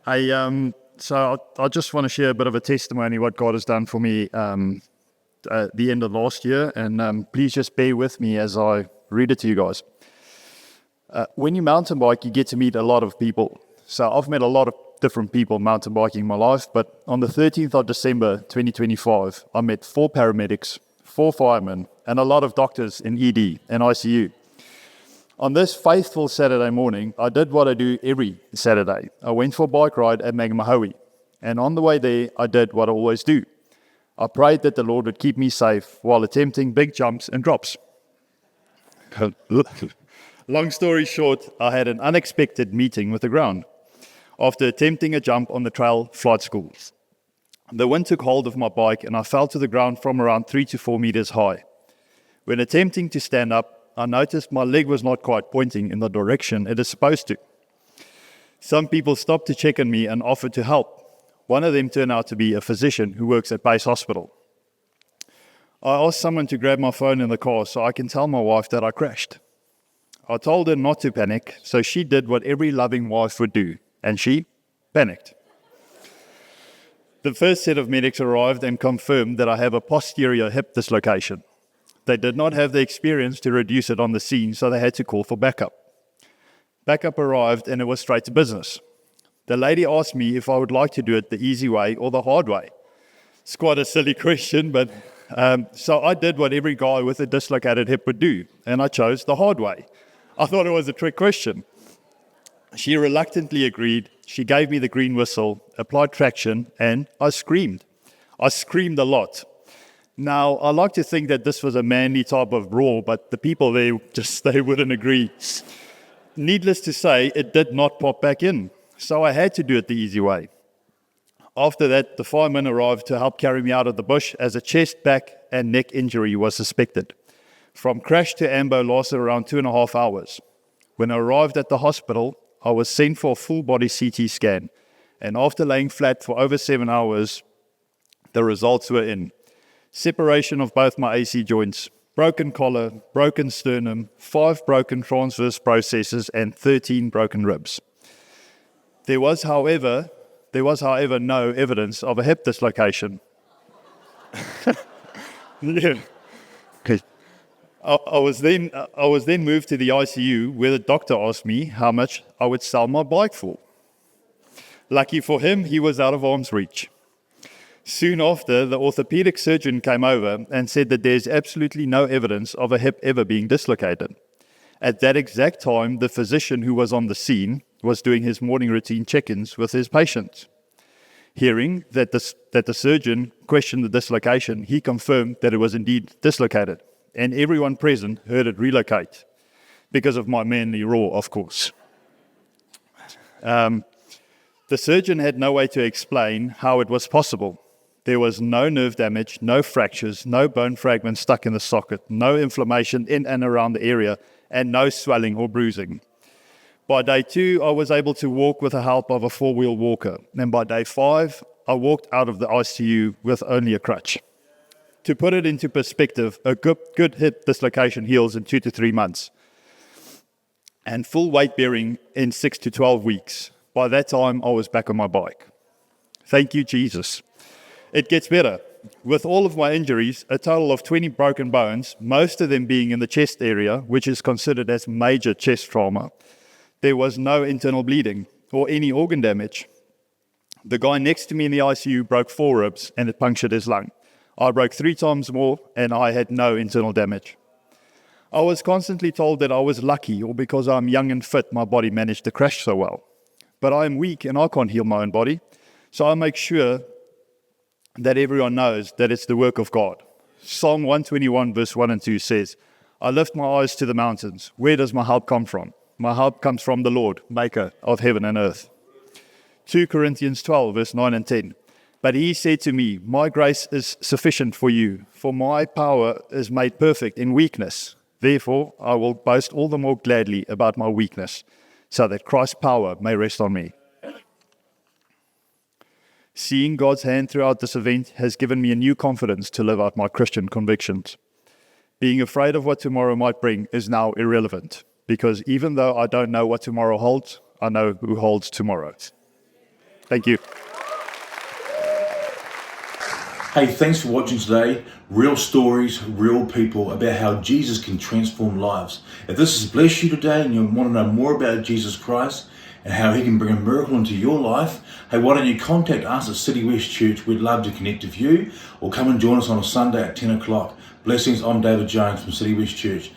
I just want to share a bit of a testimony what God has done for me at the end of last year, and please just bear with me as I read it to you guys. When you mountain bike, you get to meet a lot of people. So I've met a lot of different people mountain biking in my life, but on the 13th of December 2025, I met 4 paramedics, 4 firemen, and a lot of doctors in ED and ICU. On this faithful Saturday morning, I did what I do every Saturday. I went for a bike ride at Magamahoe, and on the way there, I did what I always do. I prayed that the Lord would keep me safe while attempting big jumps and drops. Long story short, I had an unexpected meeting with the ground after attempting a jump on the trail flight school. The wind took hold of my bike and I fell to the ground from around 3 to 4 meters high. When attempting to stand up, I noticed my leg was not quite pointing in the direction it is supposed to. Some people stopped to check on me and offered to help. One of them turned out to be a physician who works at Base Hospital. I asked someone to grab my phone in the car so I can tell my wife that I crashed. I told her not to panic, so she did what every loving wife would do, and she panicked. The first set of medics arrived and confirmed that I have a posterior hip dislocation. They did not have the experience to reduce it on the scene, so they had to call for backup. Backup arrived and it was straight to business. The lady asked me if I would like to do it the easy way or the hard way. It's quite a silly question, but so I did what every guy with a dislocated hip would do, and I chose the hard way. I thought it was a trick question. She reluctantly agreed. She gave me the green whistle, applied traction, and I screamed. I screamed a lot. Now, I like to think that this was a manly type of brawl, but the people there they wouldn't agree. Needless to say, it did not pop back in, so I had to do it the easy way. After that, the firemen arrived to help carry me out of the bush as a chest, back, and neck injury was suspected. From crash to ambo lasted around 2.5 hours. When I arrived at the hospital, I was sent for a full-body CT scan, and after laying flat for over 7 hours, the results were in. Separation of both my AC joints, broken collar, broken sternum, 5 broken transverse processes, and 13 broken ribs. There was, however, no evidence of a hip dislocation. Yeah. Okay. I was then moved to the ICU where the doctor asked me how much I would sell my bike for. Lucky for him, he was out of arm's reach. Soon after, the orthopedic surgeon came over and said that there's absolutely no evidence of a hip ever being dislocated. At that exact time, the physician who was on the scene was doing his morning routine check-ins with his patients. Hearing that the surgeon questioned the dislocation, he confirmed that it was indeed dislocated, and everyone present heard it relocate, because of my manly roar, of course. The surgeon had no way to explain how it was possible. There was no nerve damage, no fractures, no bone fragments stuck in the socket, no inflammation in and around the area, and no swelling or bruising. By day 2, I was able to walk with the help of a 4-wheel walker, and by day 5, I walked out of the ICU with only a crutch. To put it into perspective, a good hip dislocation heals in 2 to 3 months, and full weight bearing in 6 to 12 weeks. By that time, I was back on my bike. Thank you, Jesus. It gets better. With all of my injuries, a total of 20 broken bones, most of them being in the chest area, which is considered as major chest trauma, there was no internal bleeding or any organ damage. The guy next to me in the ICU broke 4 ribs and it punctured his lung. I broke 3 times more and I had no internal damage. I was constantly told that I was lucky, or because I'm young and fit, my body managed to crash so well. But I am weak and I can't heal my own body, so I make sure that everyone knows that it's the work of God. Psalm 121 verse 1 and 2 says, I lift my eyes to the mountains. Where does my help come from? My help comes from the Lord, maker of heaven and earth. 2 Corinthians 12 verse 9 and 10. But he said to me, my grace is sufficient for you, for my power is made perfect in weakness. Therefore, I will boast all the more gladly about my weakness, so that Christ's power may rest on me. Seeing God's hand throughout this event has given me a new confidence to live out my Christian convictions. Being afraid of what tomorrow might bring is now irrelevant, because even though I don't know what tomorrow holds, I know who holds tomorrow. Thank you. Hey, thanks for watching today. Real stories, real people about how Jesus can transform lives. If this has blessed you today and you want to know more about Jesus Christ and how he can bring a miracle into your life, hey, why don't you contact us at City West Church? We'd love to connect with you, or come and join us on a Sunday at 10 o'clock. Blessings, I'm David Jones from City West Church.